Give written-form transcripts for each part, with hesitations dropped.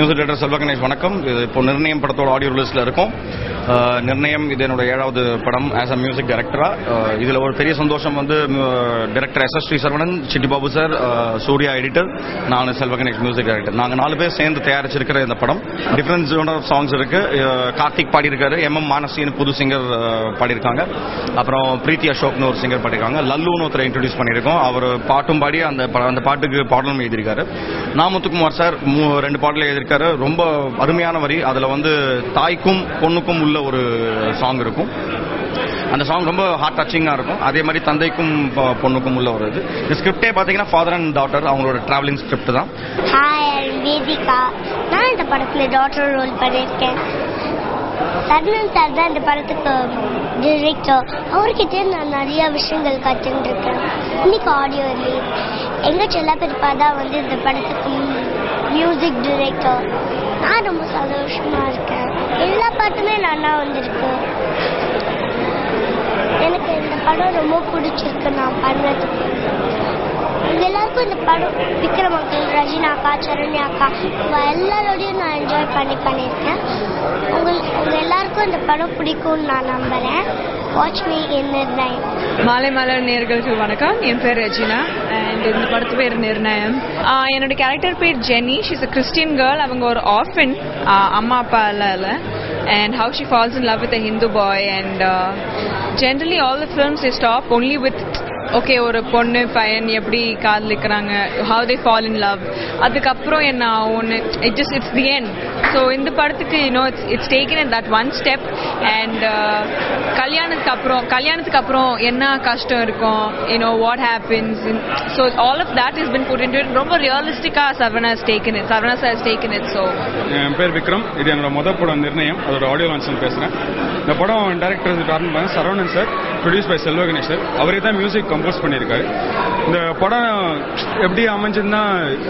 Music director செல்வ கணேஷ் வணக்கம். இது இப்போ நிர்ணயம் படத்தோட ஆடியோ ரிலீஸில் இருக்கும். நிர்ணயம் இது என்னோட 7வது படம் ஆஸ் அ மியூசிக் டைரக்டரா. இதில் ஒரு பெரிய சந்தோஷம் வந்து director S S. Srisaravanan, Chittibabu sir, Suriya editor, நான் செல்வ கணேஷ் மியூசிக் டைரக்டர். நாங்கள் 4 பேர் சேர்ந்து தயாரிச்சிருக்கிற இந்த படம் டிஃபரன்ஸ் ஆஃப் சாங்ஸ் இருக்கு. கார்த்திக் பாடியிருக்காரு, எம்.எம். மானசின்னு புது சிங்கர் பாடியிருக்காங்க, அப்புறம் பிரீத்தி அசோக்னு ஒரு சிங்கர் பாடியிருக்காங்க, லல்லுன்னு ஒருத்தரை இன்ட்ரோடியூஸ் பண்ணியிருக்கோம். அவர் பாட்டும் பாடி அந்த பாட்டுக்கு பாடலும் எழுதியிருக்காரு. முத்துக்குமார் சார் 2 பாடல எழுதியிருக்காரு. ரொம்ப அருமையான வரி. அதில் வந்து தாய்க்கும் பொண்ணுக்கும் உள்ள ஒரு சாங் இருக்கும். அந்த சாங் ரொம்ப ஹார்ட் டச்சிங்காக இருக்கும். அதே மாதிரி தந்தைக்கும் பொண்ணுக்கும் உள்ள ஒரு இது. இந்த ஸ்கிரிப்டே பார்த்தீங்கன்னா ஃபாதர் அண்ட் டாட்டர் அவங்களோட டிராவலிங் ஸ்கிரிப்ட் தான். ஹாய், வேதிகா. நான் இந்த படத்தில் டாட்டர் ரோல் பண்ணியிருக்கேன். சரணன் சார் தான் இந்த படத்துக்கு டிரெக்டர். அவர்கிட்ட நான் நிறைய விஷயங்கள் கற்றுட்டு இருக்கேன். இன்னைக்கு ஆடியோ ரிலீஸ். எங்கள் செல்ல பெருப்பா தான் வந்து இந்த படத்துக்கு மியூசிக் டிரெக்டர். நான் ரொம்ப சந்தோஷமா இருக்கேன். எல்லா பாட்டுமே நல்லா வந்திருக்கு. எனக்கு இந்த படம் ரொம்ப பிடிச்சிருக்கு. நான் பண்ணதுக்கு எல்லாருக்கும் இந்த படம் விக்ரம் அங்கிள், ரஜினா அக்கா, சரண்யா அக்கா எல்லாரோடையும் நான் என்ஜாய் பண்ணியிருக்கேன். உங்க எல்லாருக்கும் இந்த படம் பிடிக்கும்னு நான் நம்புறேன். வாட்ச் மீ இன் நிர்ணயம். மாலை மலர் நேயர்களுக்கு வணக்கம். என் பேர் ரெஜினா அண்ட் இந்த படத்து பேர் நிர்ணயம். என்னோட கேரக்டர் பேர் Jenny. She's a Christian girl. அவங்க ஒரு ஆர்ஃபன், அம்மா அப்பா இல்லை. And how she falls in love with a Hindu boy, and generally all the films they stop only with okay ஒரு பொண்ணு பையன் எப்படி காதலிக்கிறாங்க, how they fall in love, அதுக்கப்புறம் என்ன ஒன்று it's the end. So இந்த படத்துக்கு it's taken in that one step, and கல்யாணத்துக்கு அப்புறம் என்ன கஷ்டம் இருக்கும், what happens, so all of that has been put into it. ரொம்ப ரியலிஸ்டிக்கா Sarvana has taken it. So என் பேர் விக்ரம். இது என்னோட முதல் படம் நிர்ணயம். அதோட ஆடியோ லான்ச் பேசுறேன். இந்த படம் director Saravanan sir, produce by Selva Ganesh sir. அவரே தான் மியூசிக் கம்போஸ் பண்ணியிருக்காரு. இந்த படம் எப்படி அமைஞ்சதுன்னா,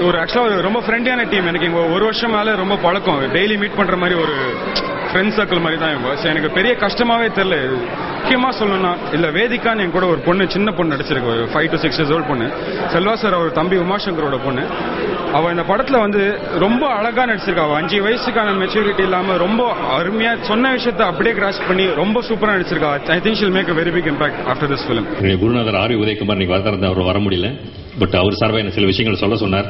ஒரு ஆக்சுவலாக ரொம்ப ஃப்ரெண்ட்லியான டீம். எனக்கு இங்கே 1 வருஷம் மேலே ரொம்ப பழக்கம். டெய்லி மீட் பண்ணுற மாதிரி ஒரு ஃப்ரெண்ட் சர்க்கிள் மாதிரி தான் இவங்க. ஸோ எனக்கு பெரிய கஷ்டமாகவே தெரியல. முக்கியமாக சொல்லணும்னா, இல்லை வேதிகான்னு என் கூட ஒரு பொண்ணு, சின்ன பொண்ணு நடிச்சிருக்கு, ஒரு 5 to 6 years old பொண்ணு. செல்வா சார் அவர் தம்பி உமாசங்கரோட பொண்ணு. அவள் இந்த படத்தில் வந்து ரொம்ப அழகாக நடிச்சிருக்கா. அவள் 5 வயசுக்கான மெச்சூரிட்டி இல்லாமல் ரொம்ப அருமையாக சொன்ன விஷயத்தை அப்படியே கிராஸ் பண்ணி ரொம்ப சூப்பராக நடிச்சிருக்கா. I think she'll make a very big impact after this film. குருநாதர் ஆர் உதயகுமார் நீங்க வரதான் அவர் வர முடியல. பட் அவர் சார்பாக என்ன சில விஷயங்கள் சொல்ல சொன்னார்.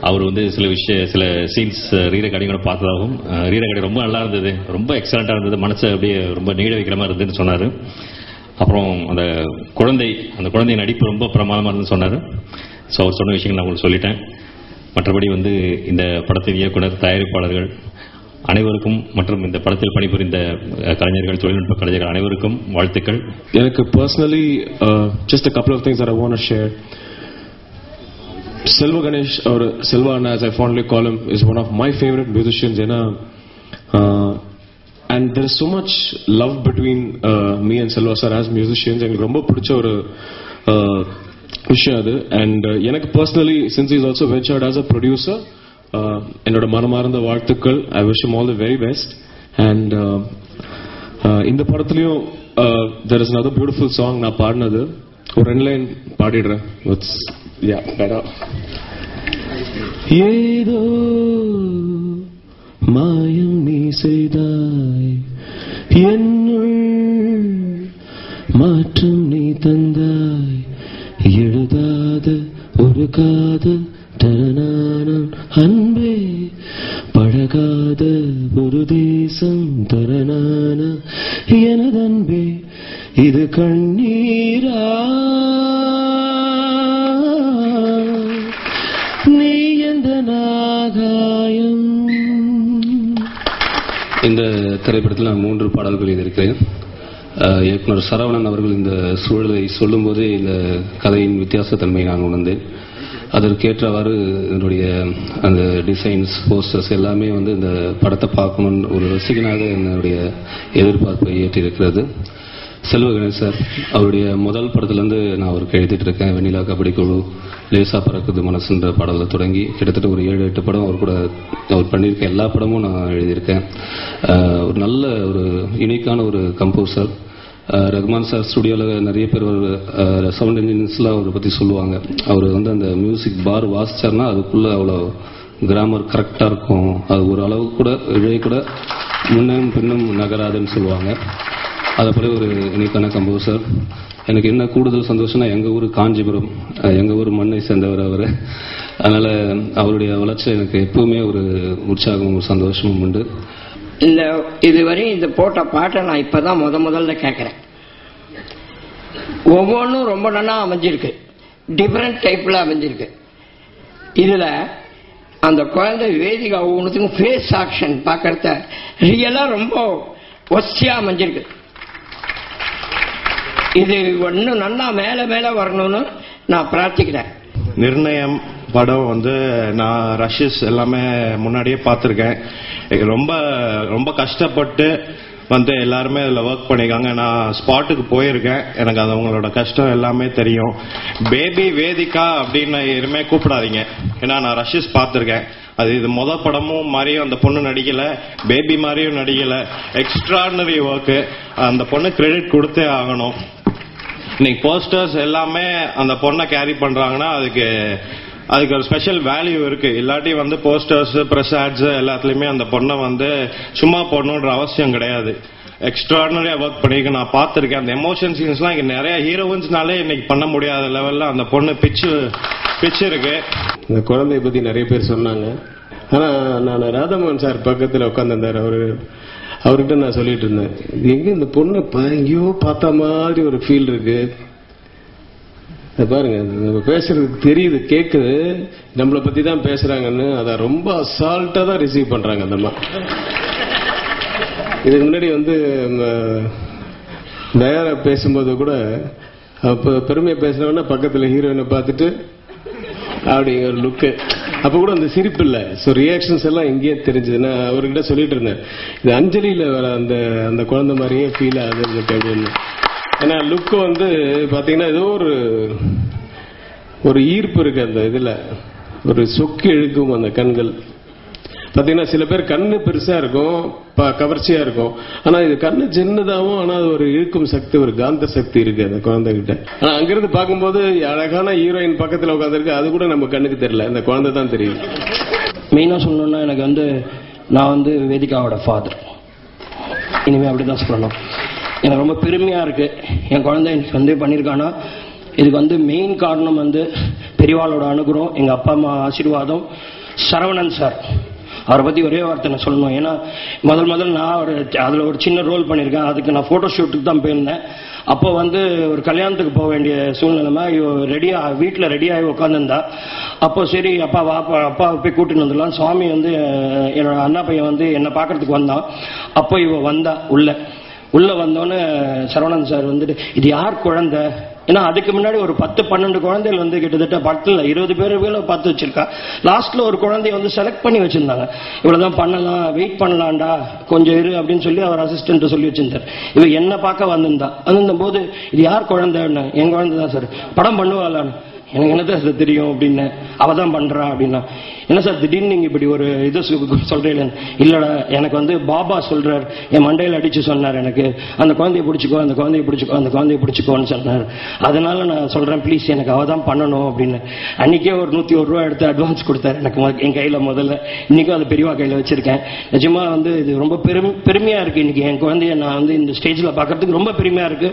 அவர் வந்து சில சீன்ஸ் ரீரகடிகளை பார்த்ததாகவும், ரீரகடி ரொம்ப நல்லா இருந்தது, ரொம்ப எக்ஸலண்டா இருந்தது, மனசை அப்படியே ரொம்ப நீட வைக்கிற மாதிரி இருந்ததுன்னு சொன்னார். அப்புறம் அந்த குழந்தை நடிப்பு ரொம்ப பிரமாதமாக இருந்துன்னு சொன்னார். ஸோ அவர் சொன்ன விஷயங்கள் நான் உங்களுக்கு சொல்லிட்டேன். மற்றபடி வந்து இந்த படத்தின் இயக்குனர், தயாரிப்பாளர்கள் அனைவருக்கும் மற்றும் இந்த படத்தில் பணிபுரிந்த கலைஞர்கள், தொழில்நுட்ப கலைஞர்கள் அனைவருக்கும் வாழ்த்துக்கள். எனக்கு personally just a couple of things that I want to share. Selva Ganesh, or Selva Anna as I fondly call him, is one of my favorite musicians. And there is so much love between me and Selva sir as musicians. எனக்கு ரொம்ப பிடிச்ச ஒரு விஷயம் அது. And எனக்கு personally, since he is also ventured as a producer, என்னோட மனமார்ந்த வாழ்த்துக்கள். I wish him all the very best. And இந்த படத்துலயும் there is another beautiful song நான் பாடினது. ஒரு 2 லைன் பாடிடுறேன். ஏதோ மாயம் நீ செய்தாய், என்னுள் மாற்றம் நீ தந்தாய், எழுதாத ஒரு காதல் தரனானம் அன்பே, பழகாத ஒரு தேசம் தரனான எனதன்பே, இது கண்ணீரா நீ எந்த நாகாயம். இந்த திரைப்படத்தில் நான் 3 பாடல்கள் எழுதியிருக்கிறேன். இயக்குனர் சரவணன் அவர்கள் இந்த சூழலை சொல்லும் போதே இந்த கதையின் வித்தியாசத்தன்மையை நான் உணர்ந்தேன். அதற்கேற்றவாறு என்னுடைய அந்த டிசைன்ஸ், போஸ்டர்ஸ் எல்லாமே வந்து இந்த படத்தை பார்க்கணும்னு ஒரு ரசிகனாக என்னுடைய எதிர்பார்ப்பை ஏற்றிருக்கிறது. செல்வ கணேஷ் சார் அவருடைய முதல் படத்துலேருந்து நான் அவருக்கு எழுதிட்டு இருக்கேன். வெண்ணிலா கபடி குழு, லேசா பறக்குது மனசுன்ற பாடலில் தொடங்கி கிட்டத்தட்ட ஒரு 7-8 படம் அவர் கூட அவர் பண்ணியிருக்க எல்லா படமும் நான் எழுதியிருக்கேன். ஒரு நல்ல ஒரு யூனிக்கான ஒரு கம்போசர். ரஹ்மான் சார் ஸ்டுடியோவில் நிறைய பேர் சவுண்ட் இன்ஜினியர்ஸ்லாம் அவரை பற்றி சொல்லுவாங்க. அவர் வந்து அந்த மியூசிக் பார் வாசிச்சார்னா அதுக்குள்ளே அவ்வளோ கிராமர் கரெக்டாக இருக்கும். அது ஒரு அளவு கூட இழை கூட முன்னும் பின்னும் நகராதுன்னு சொல்லுவாங்க. அதை போல ஒரு இனிக்கான கம்போசர். எனக்கு என்ன கூடுதல் சந்தோஷம்னா எங்கள் ஊர் காஞ்சிபுரம், எங்கள் ஊர் மண்ணை சேர்ந்தவர் அவர். அதனால் அவருடைய வளர்ச்சி எனக்கு எப்பவுமே ஒரு உற்சாகமும் ஒரு சந்தோஷமும் உண்டு. இதுவரை இந்த போட்ட பாட்டை நான் இப்பதான் முதல்ல கேட்கிறேன். ஒவ்வொன்றும் ரொம்ப நல்லா அமைஞ்சிருக்கு, டிஃபரெண்ட் டைப்ல அமைஞ்சிருக்கு. இதுல அந்த குழந்தை வேதிகா ஒவ்வொன்றுக்கும் ஃபேஸ் ஆக்ஷன் பார்க்கறத ரியலா ரொம்ப ஒஸ்டியா அமைஞ்சிருக்கு. இது ஒன்னும் நல்லா மேல வரணும்னு நான் பிரார்த்திக்கிறேன். நிர்ணயம் படம் நான் ரஷஸ் எல்லாமே முன்னாடியே பார்த்துருக்கேன். ரொம்ப ரொம்ப கஷ்டப்பட்டு எல்லாருமே அதில் ஒர்க் பண்ணியிருக்காங்க. நான் ஸ்பாட்டுக்கு போயிருக்கேன், எனக்கு அது அவங்களோட கஷ்டம் எல்லாமே தெரியும். பேபி வேதிகா அப்படின்னு எதுவுமே கூப்பிடாதீங்க, ஏன்னா நான் ரஷஸ் பார்த்துருக்கேன். அது இது படமும் மாதிரியும் அந்த பொண்ணு நடிக்கல, பேபி மாதிரியும் நடிக்கல. Extraordinary work. அந்த பொண்ணு கிரெடிட் கொடுத்தே ஆகணும். இன்னைக்கு போஸ்டர்ஸ் எல்லாமே அந்த பொண்ணை கேரி பண்றாங்கன்னா அதுக்கு ஒரு ஸ்பெஷல் வேல்யூ இருக்கு. இல்லாட்டி போஸ்டர்ஸ், பிரஸ் ஆட்ஸ் எல்லாத்துலயுமே அந்த பொண்ணை சும்மா போடணுன்ற அவசியம் கிடையாது. எக்ஸ்ட்ராடினரியா ஒர்க் பண்ணிருக்கு. நான் பார்த்திருக்கேன் அந்த எமோஷன் சீன்ஸ்லாம். இங்க நிறைய ஹீரோயின்ஸ்னாலே இன்னைக்கு பண்ண முடியாத லெவல்ல அந்த பொண்ணு பிச்சு இருக்கு. இந்த குழந்தைய பத்தி நிறைய பேர் சொன்னாங்க. ஆனா நான் ராதாமோகன் சார் பக்கத்துல உட்காந்துருந்தாரு. அவர்கிட்ட நான் சொல்லிட்டு இருந்தேன், எங்க இந்த பொண்ணு எங்கேயோ பார்த்த மாதிரி ஒரு ஃபீல் இருக்கு. பாருங்க, நம்ம பேசுறதுக்கு தெரியுது, கேக்குது, நம்மளை பத்தி தான் பேசுறாங்கன்னு. அதை ரொம்ப அசால்ட்டா தான் ரிசீவ் பண்றாங்க அந்த அம்மா. இதுக்கு முன்னாடி தயாரா பேசும்போது கூட பெருமையா பேசுறவன்னா பக்கத்துல ஹீரோயினை பார்த்துட்டு அப்படிங்கிற ஒரு லுக்கு. அப்ப கூட அந்த சிரிப்பு இல்ல. ஸோ ரியாக்ஷன்ஸ் எல்லாம் எங்கேயே தெரிஞ்சது. நான் அவர்கிட்ட சொல்லிட்டு இருந்தேன், இது அஞ்சலியில வர அந்த குழந்தை மாதிரியே ஃபீல் ஆகுது அப்படின்னு. ஏன்னா லுக்கு பாத்தீங்கன்னா ஏதோ ஒரு ஈர்ப்பு இருக்கு அந்த இதுல, ஒரு சொக்கு இழுக்கும் அந்த கண்கள். பாத்தீங்கன்னா சில பேர் கண்ணு பெருசா இருக்கும், கவர்ச்சியா இருக்கும். ஆனா இது கண்ணு சின்னதாகவும், ஆனா அது ஒரு இழுக்கும் சக்தி, ஒரு காந்த சக்தி இருக்கு அந்த குழந்தை கிட்ட. ஆனா அங்கிருந்து பார்க்கும்போது அழகான ஹீரோயின் பக்கத்துல உட்காந்துருக்கு, அது கூட நம்ம கண்ணுக்கு தெரியல, இந்த குழந்தை தான் தெரியும். மெயினா சொல்லணும்னா எனக்கு நான் வேதிகாவோட ஃபாதர். இனிமே அப்படிதான் சொல்லணும். எனக்கு ரொம்ப பெருமையா இருக்கு என் குழந்தை எனக்கு பண்ணிருக்கானா. இதுக்கு மெயின் காரணம் பெரியவாளோட அனுகிரகம், எங்க அப்பா அம்மா ஆசீர்வாதம், சரவணன் சார். அவரை பத்தி ஒரே வார்த்தை நான் சொல்லணும். ஏன்னா முதல் நான் அதுல ஒரு சின்ன ரோல் பண்ணியிருக்கேன். அதுக்கு நான் போட்டோ ஷூட்டுக்கு தான் போயிருந்தேன். அப்போ ஒரு கல்யாணத்துக்கு போக வேண்டிய சூழ்நிலைமா வீட்டில் ரெடியாகி உட்காந்துருந்தா. அப்போ சரி அப்பாவை போய் கூட்டின்னு வந்துடலாம். சுவாமி என்னோட அண்ணா பையன் என்னை பார்க்கறதுக்கு வந்தான். அப்போ இவ வந்தா உள்ள வந்தோன்னு சரவணன் சார் இது யார் குழந்தை? ஏன்னா அதுக்கு முன்னாடி ஒரு 10-12 குழந்தைகள் கிட்டத்தட்ட பட்டில் 20 பேர் பார்த்து வச்சிருக்கா. லாஸ்ட்ல ஒரு குழந்தைய செலக்ட் பண்ணி வச்சிருந்தாங்க. இவ்வளவுதான் பண்ணலாம், வெயிட் பண்ணலாம்டா, கொஞ்சம் இரு அப்படின்னு சொல்லி அவர் அசிஸ்டன்ட் சொல்லி வச்சிருந்தார். இவ என்ன பார்க்க வந்திருந்த போது இது யார் குழந்தைன்னு, என் குழந்தை தான் சார், படம் பண்ணுவாளான்னு. எனக்கு என்னதான் சார் தெரியும் அப்படின்னு. அவதான் பண்றா அப்படின்னா, என்ன சார் திடீர்னு நீங்க இப்படி ஒரு இது சொல்றீங்க? இல்லடா, எனக்கு பாபா சொல்றார், என் மண்டையில அடிச்சு சொன்னார், எனக்கு அந்த குழந்தைய பிடிச்சிக்கோ, அந்த குழந்தைய பிடிச்சிக்கோ, அந்த குழந்தைய பிடிச்சிக்கோன்னு சொன்னார். அதனால நான் சொல்றேன் ப்ளீஸ் எனக்கு அவதான் பண்ணணும் அப்படின்னு. அன்னைக்கே ஒரு 101 ரூபா எடுத்து அட்வான்ஸ் கொடுத்தாரு எனக்கு என் கையில. முதல்ல இன்னைக்கும் அது பெரியவா கையில வச்சிருக்கேன். நிஜமா இது ரொம்ப பெருமையா இருக்கு. இன்னைக்கு என் குழந்தைய நான் இந்த ஸ்டேஜ்ல பாக்குறதுக்கு ரொம்ப பெருமையா இருக்கு.